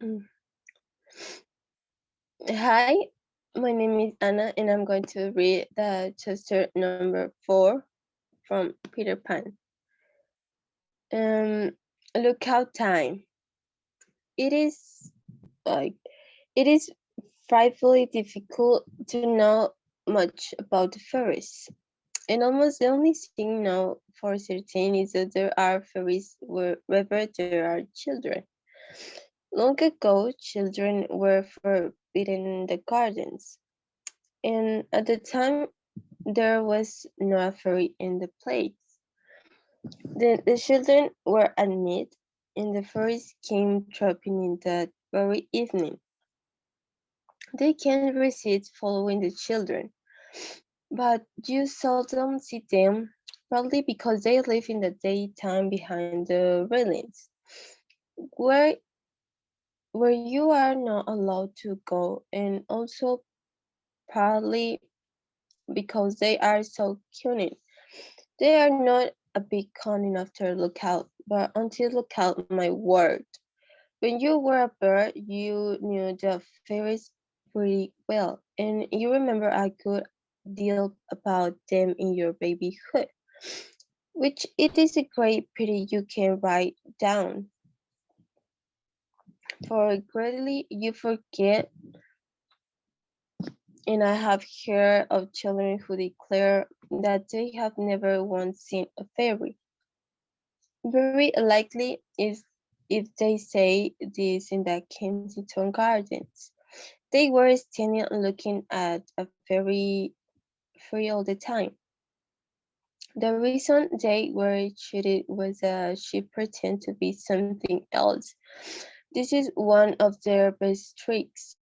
Mm. Hi, my name is Anna, and I'm going to read the chapter number 4 from Peter Pan. Um, Lookout time. It is like it is frightfully difficult to know much about the fairies, and almost the only thing known for certain is that there are fairies wherever there are children. Long ago, children were forbidden the gardens, and at the time there was no fairy in the place. The children were admitted, and the fairies came dropping in that very evening. They can recede following the children, but you seldom see them, probably because they live in the daytime behind the railings, where where you are not allowed to go, and also partly because they are so cunning. They are not a big cunning after Lookout, but until Lookout, my word. When you were a bird, you knew the fairies pretty well, and you remember a good deal about them in your babyhood, which it is a great pity you can write down, for greatly you forget, and I have heard of children who declare that they have never once seen a fairy. Very likely is if they say this in the Kensington Gardens. They were standing looking at a fairy free all the time. The reason they were cheated was that she pretended to be something else. This is one of their best tricks.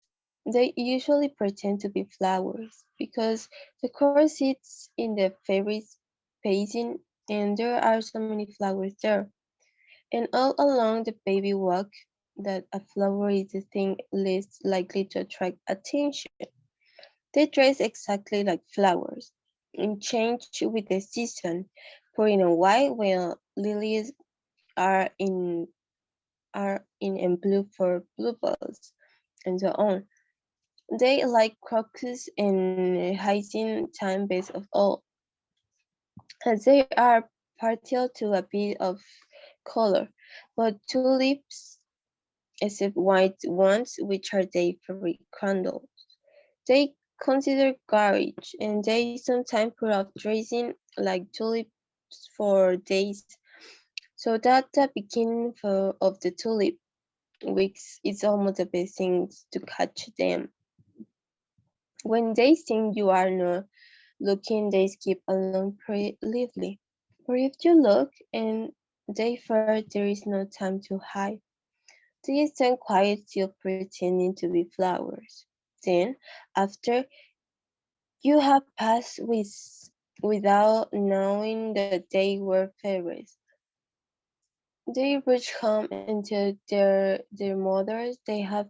They usually pretend to be flowers because the course sits in the fairy's basin and there are so many flowers there. And all along the baby walk, that a flower is the thing least likely to attract attention. They dress exactly like flowers and change with the season, putting on white while lilies are in and blue for bluebells, and so on. They like crocus and hyacinth time best of all, as they are partial to a bit of color, but tulips, except white ones, which are their favorite candles. They consider garbage, and they sometimes put off dressing like tulips for days, so that the beginning of the tulip weeks is almost the best thing to catch them. When they think you are not looking, they skip along pretty lively. But if you look and they fear there is no time to hide, they stand quiet still pretending to be flowers. Then, after you have passed without knowing that they were fairies, they reach home and tell their mothers they have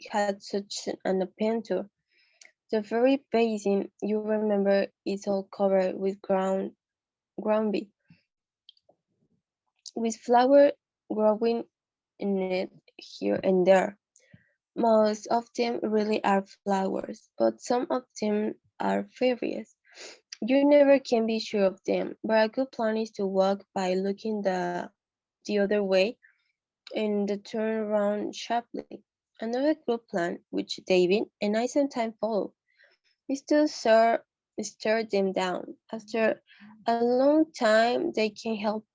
had such an adventure. The very basin you remember is all covered with ground with flower growing in it here and there. Most of them really are flowers, but some of them are fairies. You never can be sure of them, but a good plan is to walk by looking the other way and turn around sharply. Another good plan, which David and I sometimes follow, is to stare them down. After a long time, they can help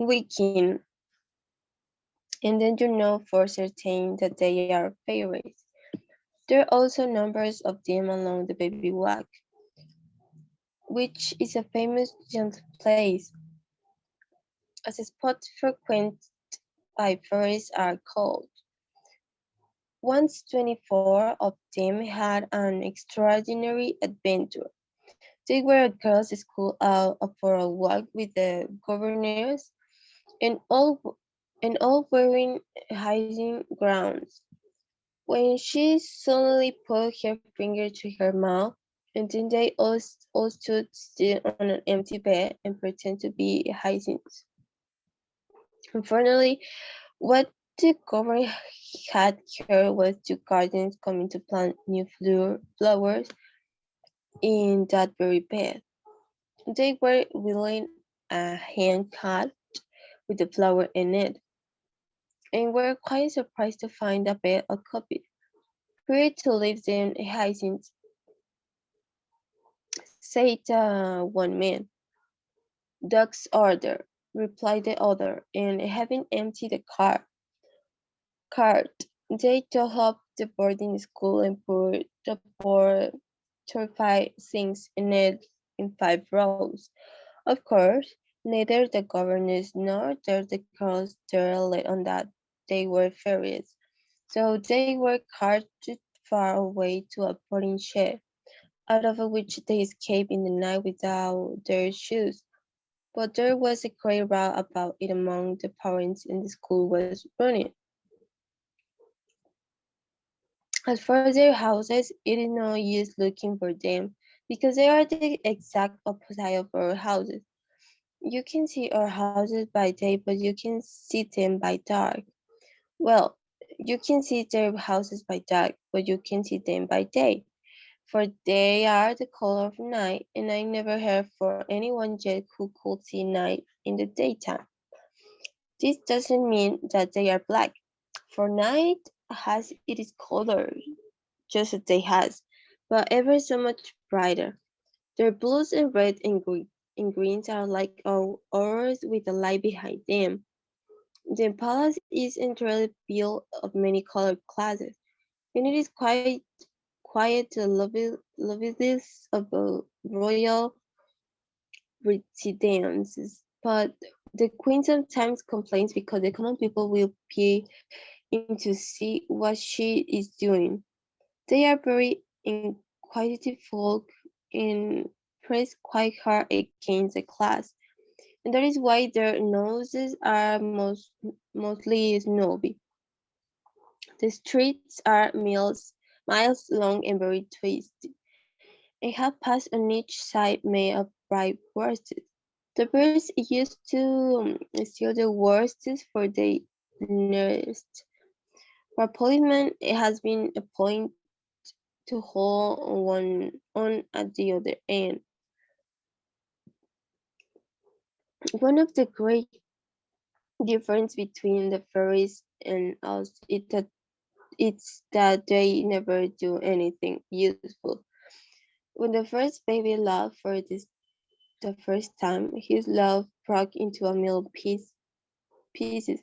waking, and then you know for certain that they are fairies. There are also numbers of them along the baby walk, which is a famous gentle place, as a spot frequented by fairies are called. Once 24 of them had an extraordinary adventure. They were at girls' school out for a walk with the governors, and all wearing hiding grounds. When she suddenly put her finger to her mouth, and then they all stood still on an empty bed and pretend to be hyacinths. Unfortunately, what The government had care was to gardens coming to plant new flowers in that very bed. They were willing a hand cut with the flower in it, and were quite surprised to find a bed occupied. Here to live them hyacinths, said one man. Dog's order, replied the other, and having emptied the cart, they took up the boarding school and put the poor 35 things in it in 5 rows. Of course, neither the governess nor the girls there let on that they were fairies, so they were carted far away to a boarding shed, out of which they escaped in the night without their shoes. But there was a great row about it among the parents, and the school was running. As for their houses, it is no use looking for them, because they are the exact opposite of our houses. You can see our houses by day, but you can see them by dark. Well, you can see their houses by dark, but you can see them by day, for they are the color of night, and I never heard for anyone yet who could see night in the daytime. This doesn't mean that they are black, for night has its color, just as day has, but ever so much brighter. Their blues and red and greens are like our auras with a light behind them. The palace is entirely built of many colored classes, and it is quite quiet the loveliness of a royal residences. But the queen sometimes complains because the common people will peer in to see what she is doing. They are very inquisitive folk and press quite hard against the class, and that is why their noses are mostly snobby. The streets are miles long and very twisted, and have paths on each side made of bright worsteds. The birds used to steal the worsteds for their nest. For policemen, it has been appointed to hold one on at the other end. One of the great difference between the fairies and us is that they never do anything useful. When the first baby laughed for the first time, his laugh broke into a million pieces,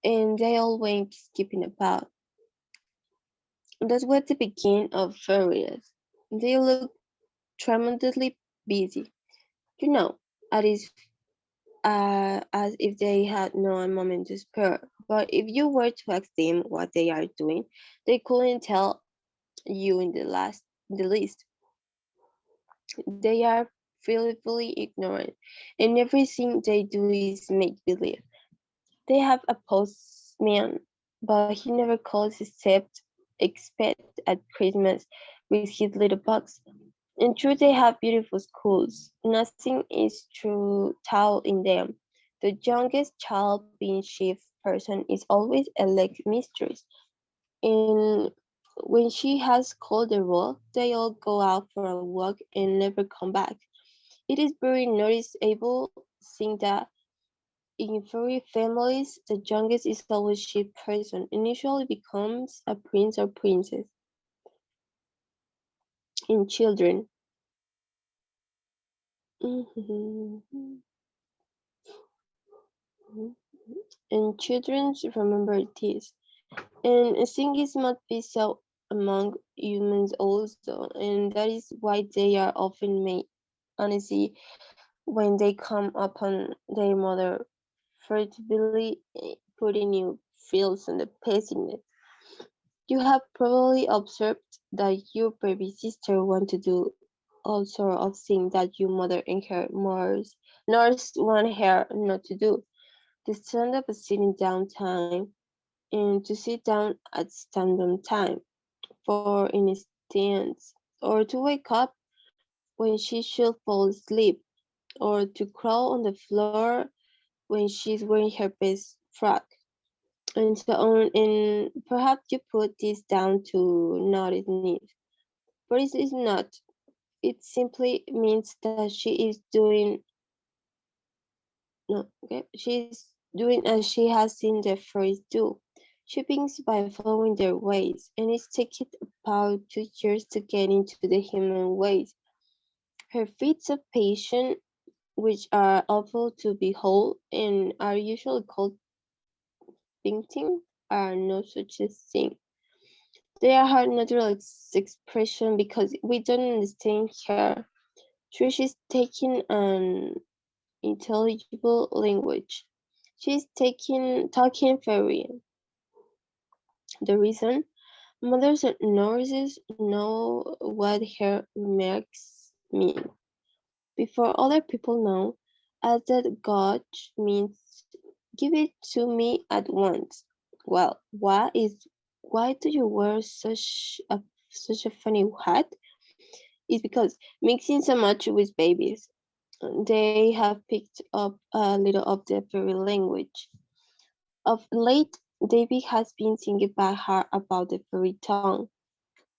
and they all went skipping about. That was the beginning of fairies. They looked tremendously busy, you know, at is as if they had no moment to spare. But if you were to ask them what they are doing, they couldn't tell you in the least. They are willfully ignorant, and everything they do is make believe. They have a postman, but he never calls except at Christmas with his little box. And true, they have beautiful schools. Nothing is true taught in them. The youngest child being chief person is always elect mistress. And when she has called the roll, they all go out for a walk and never come back. It is very noticeable seeing that in furry families, the youngest is always chief person and usually becomes a prince or princess. In children, and children remember this. And I think it must be so among humans also, and that is why they are often made uneasy when they come upon their mother, furtively putting new frills on the pacing. You have probably observed that your baby sister want to do all sort of things that your mother and her nurse want her not to do. To stand up at sitting down time and to sit down at stand-up time, for instance, or to wake up when she should fall asleep, or to crawl on the floor when she's wearing her best frock. and so on. And perhaps you put this down to noted need, but it is not. It simply means that she is doing no, okay. She's doing as she has seen the fairies do. She begins by following their ways, and it's taken about 2 years to get into the human ways. Her feats of patience, which are awful to behold and are usually called painting, are no such a thing. They are her natural expression because we don't understand her. Trish is taking an intelligible language. She's taking talking fairy. The reason mothers and nurses know what her remarks mean before other people know, as that God means give it to me at once. Well, why do you wear such a funny hat? It's because mixing so much with babies, they have picked up a little of the fairy language. Of late, David has been thinking by heart about the fairy tongue,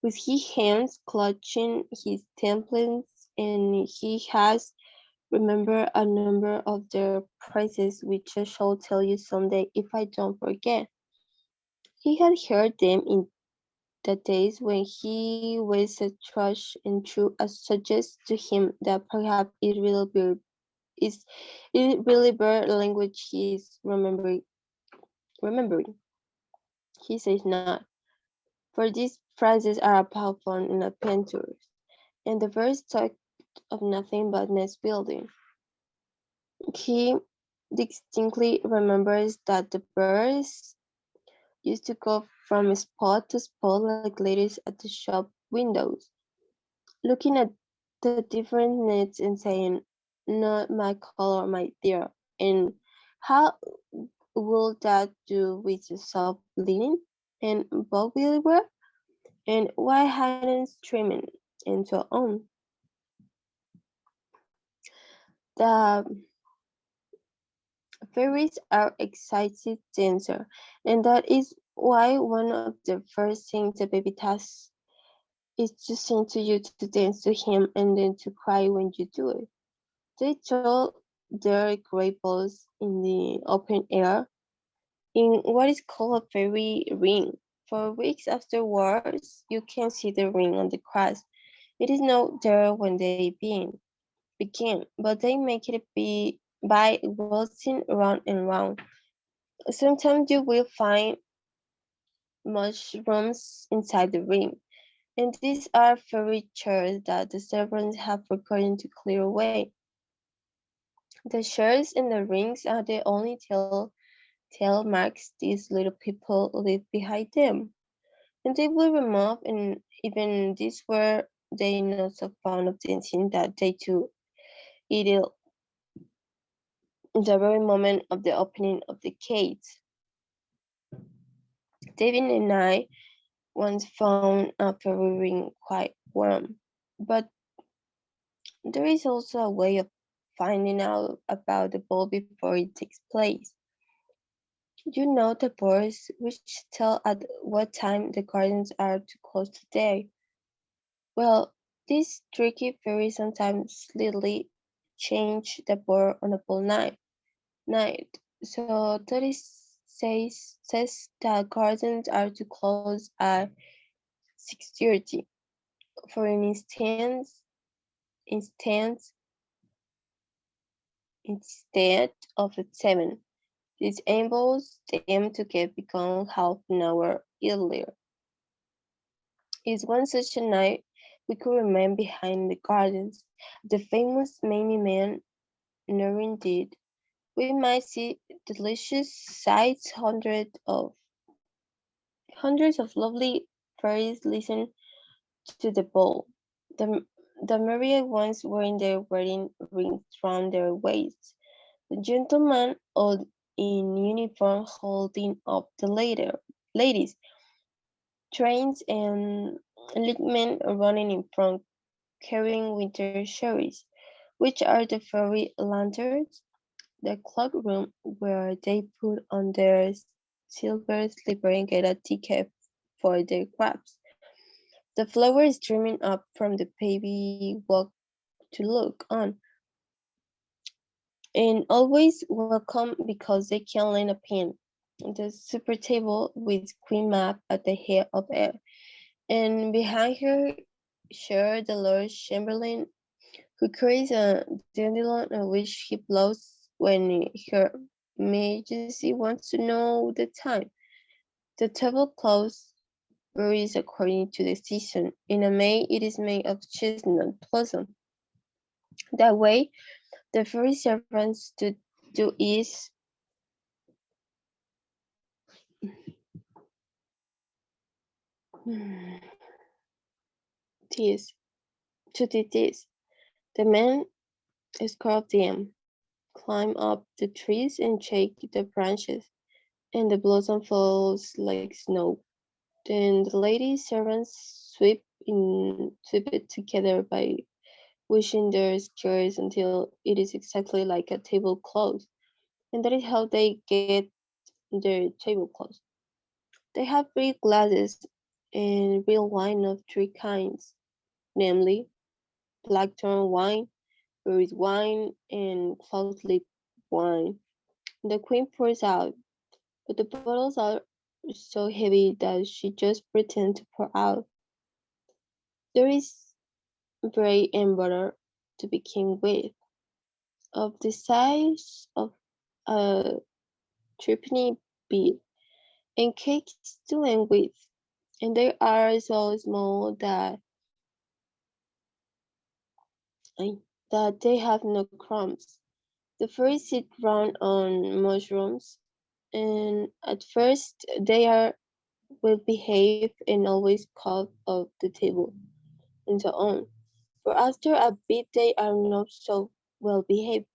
with his hands clutching his temples, and he has remembered a number of their phrases which I shall tell you someday if I don't forget. He had heard them in the days when he was a thrush and threw a suggest to him that perhaps is it really bird language he is remembering. He says not, for these phrases are about fun and adventures, and the verse talk of nothing but nest building. He distinctly remembers that the birds used to go from spot to spot like ladies at the shop windows, looking at the different nets and saying, "Not my color, my dear," and "How will that do with the soft linen?" and "Bougainvillea wear?" and "Why hadn't streaming?" and so on. The fairies are excited dancer, and that is why one of the first things the baby does is to sing to you to dance to him and then to cry when you do it. They throw their great balls in the open air in what is called a fairy ring. For weeks afterwards, you can see the ring on the grass. It is not there when they begin, but they make it be by waltzing round and round. Sometimes you will find mushrooms inside the ring, and these are fairy chairs that the servants have forgotten to clear away. The chairs and the rings are the only tail marks these little people leave behind them, and they will remove, and even these were they not so fond of dancing that they too eat it the very moment of the opening of the gates. David and I once found a fairy ring quite warm, but there is also a way of finding out about the ball before it takes place. You know the birds which tell at what time the gardens are to close today. Well, this tricky fairy sometimes slyly change the bird on a ball night. So that is says that gardens are to close at 6:30. For an instance instead of at 7. This enables them to get begun half an hour earlier. Is one such a night we could remain behind the gardens. The famous Mamie Man Noreen did. We might see delicious sights, hundreds of lovely fairies listen to the ball. The, the myriad ones wearing their wedding rings round their waists. The gentleman all in uniform holding up the ladies, trains and lickmen running in front carrying winter cherries, which are the fairy lanterns, the cloakroom where they put on their silver slipper and get a ticket for their crabs. The flower is streaming up from the pavy walk to look on, and always welcome because they can lend a pen. The super table with Queen Mab at the head of it, and behind her chair the Lord Chamberlain, who carries a dandelion on which he blows when her Majesty wants to know the time. The tablecloth varies according to the season. In May, it is made of chestnut blossom. That way, the fairy servants do is this to do this. The men scrub them, climb up the trees and shake the branches, and the blossom falls like snow. Then the lady servants sweep it together by washing their skirts until it is exactly like a tablecloth, and that is how they get their tablecloth. They have real glasses and real wine of three kinds, namely blackthorn wine, berries wine, and cloudlip wine. The queen pours out, but the bottles are so heavy that she just pretends to pour out. There is bread and butter to begin with, of the size of a threepenny bit, and cakes to end with, and they are so small that they have no crumbs. The fairies sit round on mushrooms, and at first they are well behaved and always called off the table, and so on. But after a bit they are not so well behaved,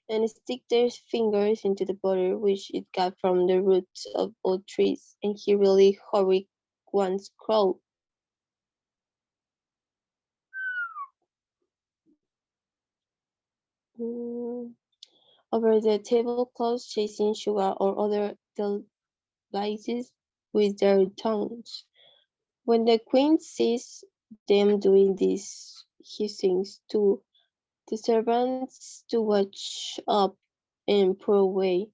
and stick their fingers into the butter which it got from the roots of old trees, and he really horrid ones crow. Mm, over the tablecloth chasing sugar or other devices with their tongues. When the queen sees them doing this, he sings to the servants to watch up and pour away,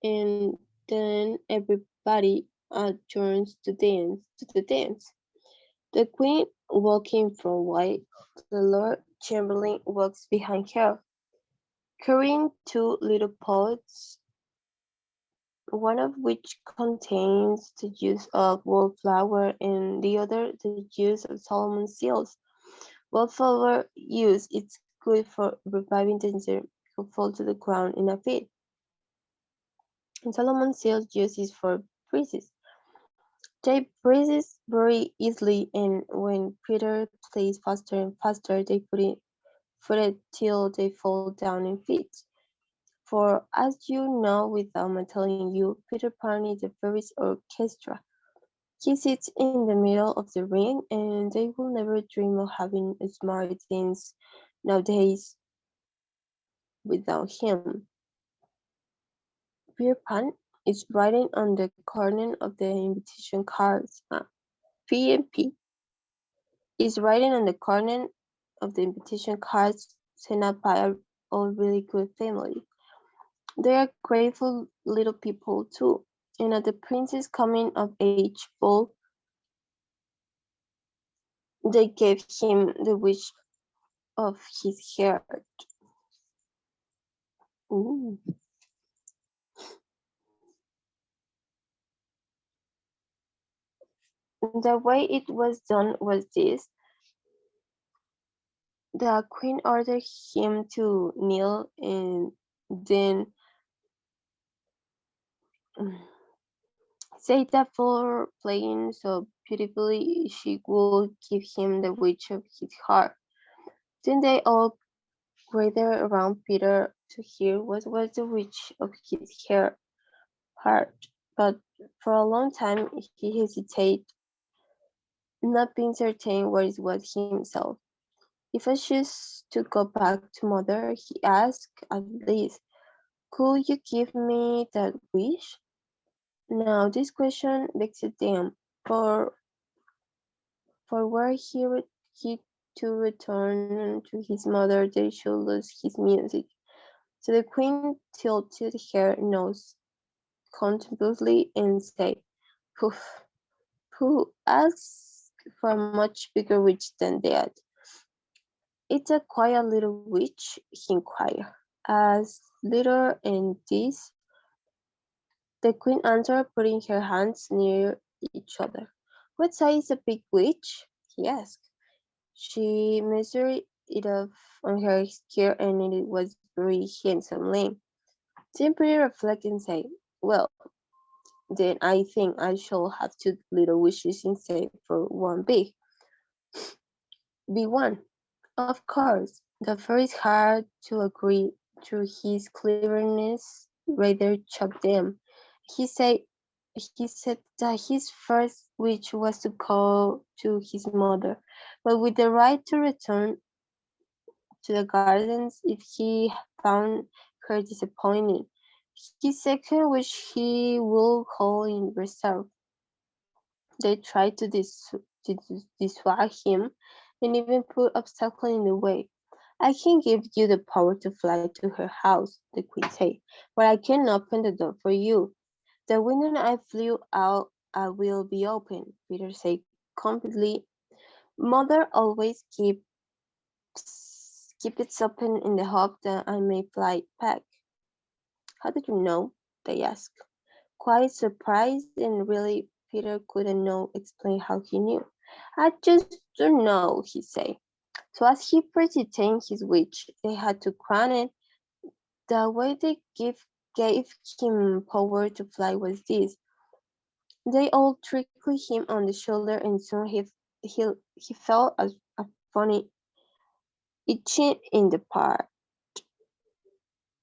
and then everybody adjourns to the dance. The queen walking from white, the Lord Chamberlain walks behind her, carrying two little pots, one of which contains the juice of wallflower and the other the juice of Solomon's seals. Wallflower use is good for reviving danger who fall to the ground in a fit, and Solomon's seals use is for breezes. They breezes very easily, and when Peter plays faster and faster, they put it till they fall down in fits. For as you know without my telling you, Peter Pan is the fairies orchestra. He sits in the middle of the ring, and they will never dream of having a smart dance nowadays without him. Peter Pan is writing on the corner of the invitation cards. P is writing on the corner of the invitation cards sent out by all really good families. They are grateful little people too, and at the prince's coming of age ball, they gave him the wish of his heart. Ooh. The way it was done was this: the queen ordered him to kneel, and then said that for playing so beautifully she would give him the wish of his heart. Then they all gathered around Peter to hear what was the wish of his heart. But for a long time he hesitated, not being certain what it was himself. If I choose to go back to mother, he asked, at least, could you give me that wish? Now this question vexed them, for were he to return to his mother they should lose his music. So the queen tilted her nose contemptuously and said, Poof, who asks for a much bigger witch than that? It's a quiet little witch, he inquired. As little and this, the queen answered, putting her hands near each other. What size is a big witch? He asked. She measured it off on her skirt and it was very handsome limb. Then Pretty reflected and said, Well, then I think I shall have two little wishes instead for one big one. Of course, the fairies had to agree through his cleverness rather choke them. He said he said that his first wish was to call to his mother, but with the right to return to the gardens if he found her disappointing. His second wish he would hold in reserve. They tried to dissuade him and even put obstacles in the way. I can give you the power to fly to her house, the queen said, but I can open the door for you. The window I flew out I will be open, Peter said confidently. Mother always keep it open in the hope that I may fly back. How did you know? They asked. Quite surprised and really Peter couldn't know explain how he knew. I just don't know, he said. So as he pretended his wish, they had to grant it. The way they gave him power to fly was this. They all trickled him on the shoulder and soon he felt a funny itching in the part.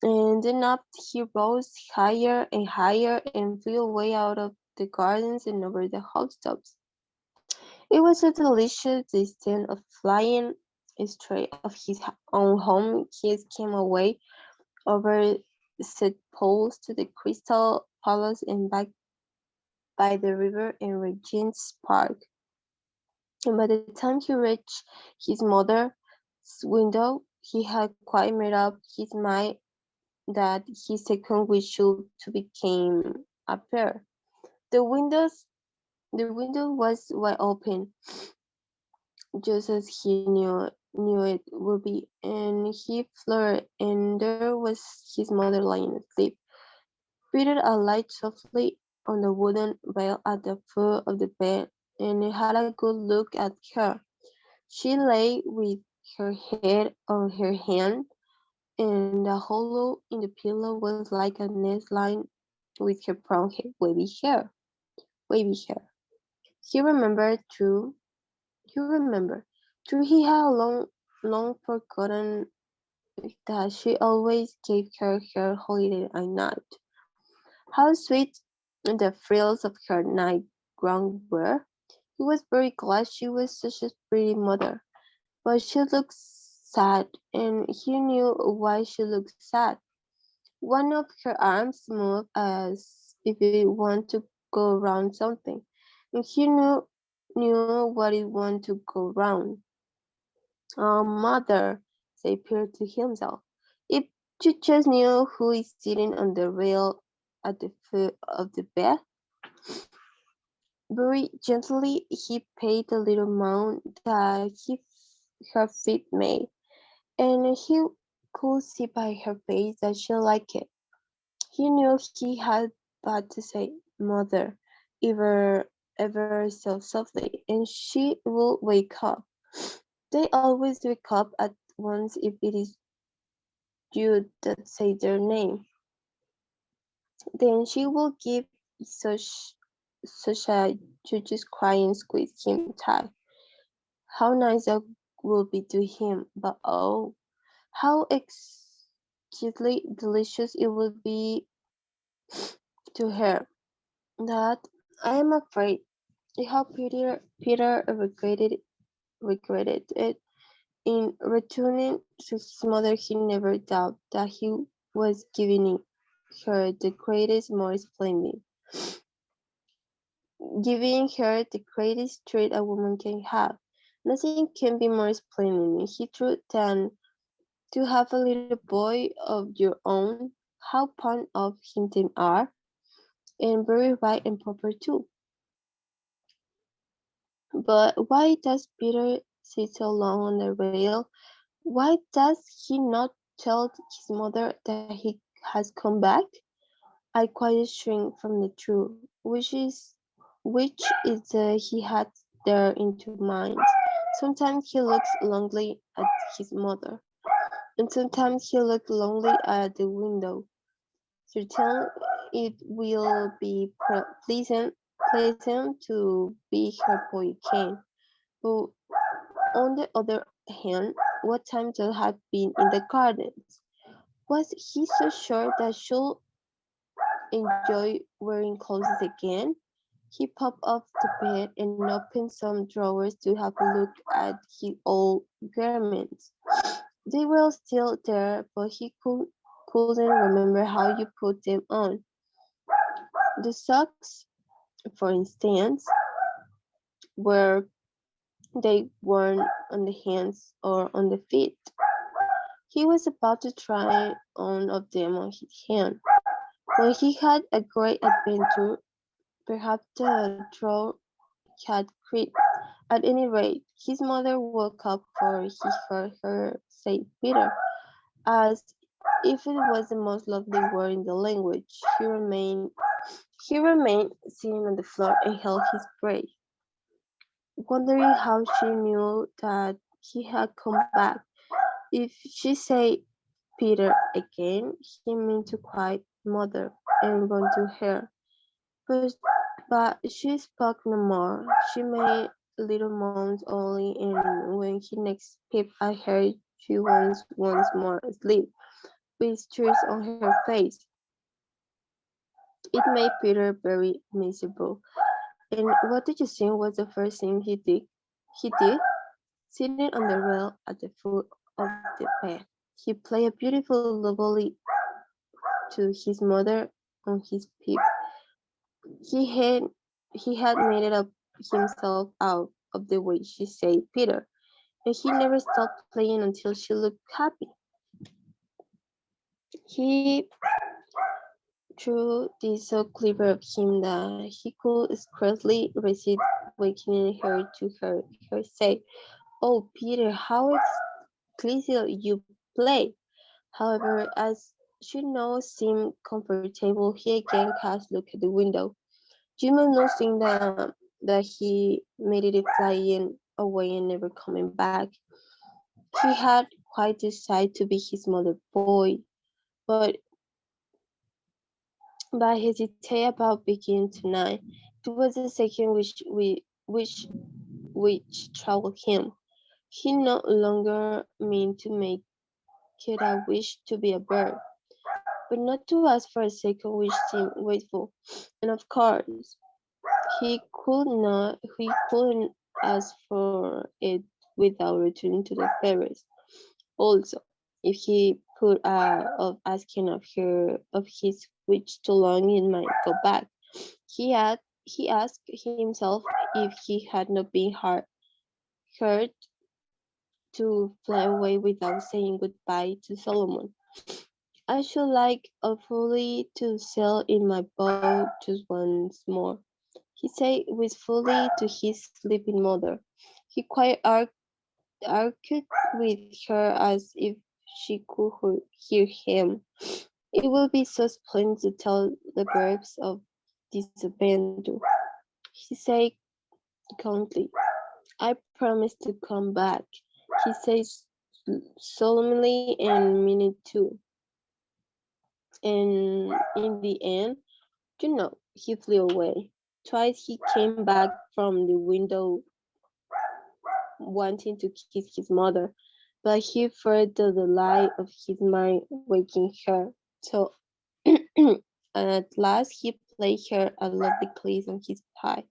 And then up he rose higher and higher and flew away out of the gardens and over the housetops. It was so delicious instead of flying straight of his own home, he came away over set poles to the Crystal Palace and back by the river in Regent's Park. And by the time he reached his mother's window, he had quite made up his mind that his second wish should to become a pair. The window was wide open, just as he knew it would be, and he fluttered, and there was his mother lying asleep. Peter alighted softly on the wooden rail at the foot of the bed, and had a good look at her. She lay with her head on her hand, and the hollow in the pillow was like a nest lined with her brown wavy hair. He remembered too. You remember, too, he had long forgotten that she always gave her her holiday at night. How sweet the frills of her nightgown were! He was very glad she was such a pretty mother, but she looked sad, and he knew why she looked sad. One of her arms moved as if it wanted to go round something, and he knew what it wanted to go round. Oh, mother, said Peter to himself, if you just knew who is sitting on the rail at the foot of the bed. Very gently he patted the little mound that her feet made, and he could see by her face that she liked it. He knew he had but to say, Mother, ever so softly, and she will wake up. They always wake up at once if it is you that say their name. Then she will give such a judge's cry and squeeze him tight. How nice that will be to him, but oh, how exquisitely delicious it will be to her. That I am afraid how Peter regretted it. In returning to his mother, he never doubted that he was giving her the greatest, more splendid. giving her the greatest treat a woman can have. Nothing can be more splendid, he true, than to have a little boy of your own. How fond of him they are, and very right and proper too. But why does Peter sit so long on the rail? Why does he not tell his mother that he has come back? I quite shrink from the truth, which is he had there into mind. Sometimes he looks longingly at his mother, and sometimes he looks longingly at the window. Certainly, it will be pleasant to be her boy again. But on the other hand, what time they had been in the gardens? Was he so sure that she'll enjoy wearing clothes again? He popped off the bed and opened some drawers to have a look at his old garments. They were still there, but he couldn't remember how you put them on. The socks, for instance, were they worn on the hands or on the feet. He was about to try on of them on his hand, when he had a great adventure. Perhaps the drawer had creaked. At any rate, his mother woke up, for he heard her say Peter, as if it was the most lovely word in the language. He remained sitting on the floor and held his breath, wondering how she knew that he had come back. If she said Peter again, he meant to quiet mother and run to her. But, but she spoke no more. She made little moans only, and when he next peeped at her, she was once more asleep, with tears on her face. It made Peter very miserable. And what do you think was the first thing he did? He did, sitting on the rail at the foot of the bed. He played a beautiful lullaby to his mother on his pipe. He had he had made it up himself out of the way she said Peter, and he never stopped playing until she looked happy. He threw this so clever of him that he could scarcely resist wakening her to her say, "Oh, Peter, how exquisitely you play!" However, as she now seemed comfortable, he again cast look at the window. You may not think that he made it flying away and never coming back. He had quite decided to be his mother's boy, but hesitate about beginning tonight. It was the second which troubled him. He no longer meant to make it a wish to be a bird, but not to ask for a second wish seemed wasteful. And of course, he couldn't ask for it without returning to the forest. Also, if he put of asking of his which too long it might go back. He asked himself if he had not been hurt to fly away without saying goodbye to Solomon. I should like awfully to sail in my boat just once more, he said wistfully to his sleeping mother. He quite argued with her as if she could hear him. It will be so splendid to tell the birds of this adventure, he said coldly. I promise to come back, he says solemnly, and mean it too. And in the end, he flew away. Twice he came back from the window wanting to kiss his mother, but he feared the delight of his mind waking her. So at last he played her a lovely kiss on his pie,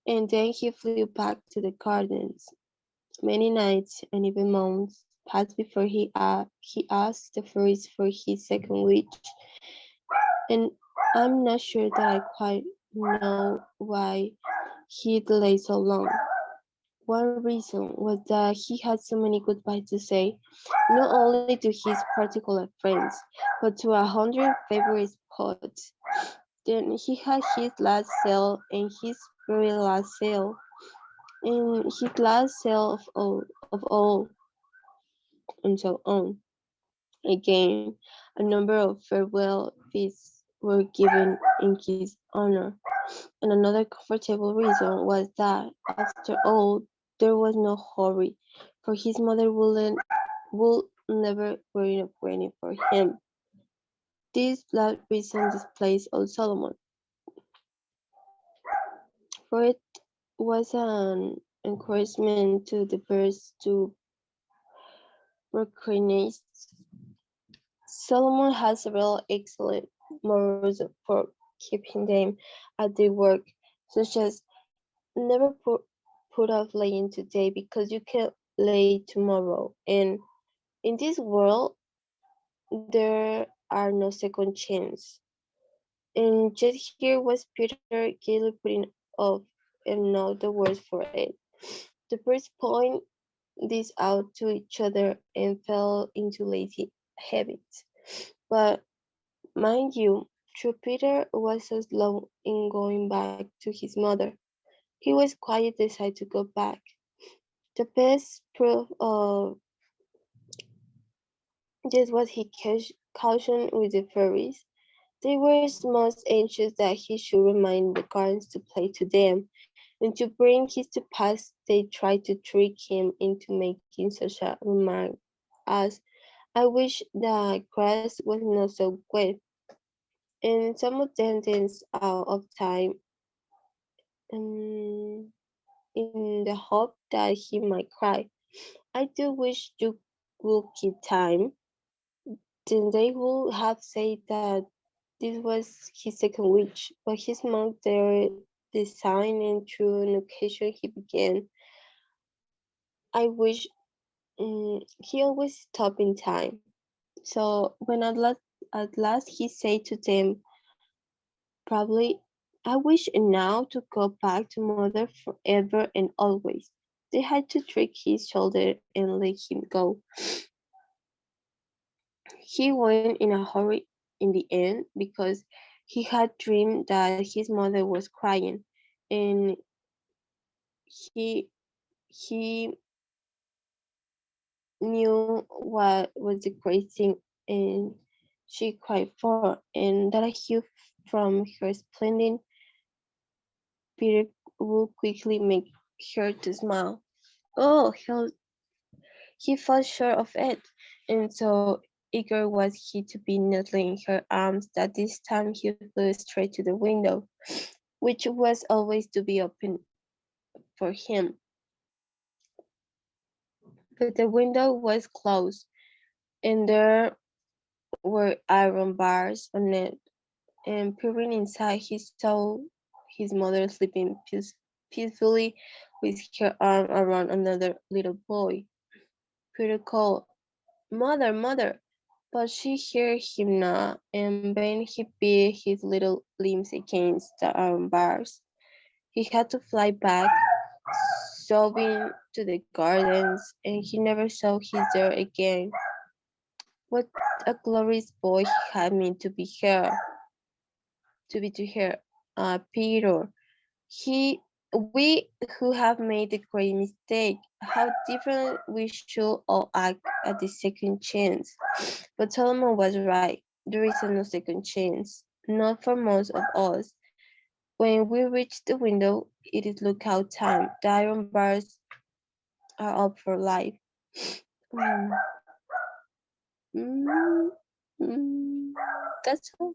and then he flew back to the gardens. Many nights and even months passed before he asked the fairies for his second wish, and I'm not sure that I quite know why he delayed so long. One reason was that he had so many goodbyes to say, not only to his particular friends, but to 100 favorite spots. Then he had his last sale and his very last sale, and his last sale of all, and so on. Again, a number of farewell feasts were given in his honor. And another comfortable reason was that, after all, there was no hurry, for his mother would never worry of waiting for him. This last reason displays old Solomon, for it was an encouragement to the birds to recognize. Solomon has several excellent morals for keeping them at their work, such as never put off laying today because you can lay tomorrow. And in this world, there are no second chance. And just here was Peter gaily putting off and know the words for it. The birds point this out to each other and fell into lazy habits. But mind you, true Peter was so slow in going back to his mother. He was quiet, decided to go back. The best proof of this was his caution with the fairies. They were most anxious that he should remind the gardens to play to them, and to bring his to pass they tried to trick him into making such a remark as, "I wish the grass was not so wet," and some of them danced out of time um, in the hope that he might cry, "I do wish you would keep time." Then they would have said that this was his second wish, but he mocked their design and through an occasion he began, "I wish he always stopped in time." So when at last he said to them, probably, "I wish now to go back to mother forever and always." They had to trick his shoulder and let him go. He went in a hurry in the end because he had dreamed that his mother was crying, and he he knew what was the great thing and she cried for, and that a hue from her splendid Peter would quickly make her to smile. Oh, he fell short of it, and so eager was he to be nuzzling in her arms that this time he flew straight to the window, which was always to be open for him. But the window was closed, and there were iron bars on it, and peering inside he saw his mother sleeping peacefully with her arm around another little boy. Peter called, "Mother, mother!" But she heard him not, and then he beat his little limbs against the iron bars. He had to fly back, sobbing to the gardens, and he never saw his there again. What a glorious boy he had meant to be to her, Peter. He, we who have made the great mistake, how different we should all act at the second chance. But Solomon was right. There is no second chance, not for most of us. When we reach the window, it is lookout time. The iron bars are up for life. Mm, mm, mm. That's all.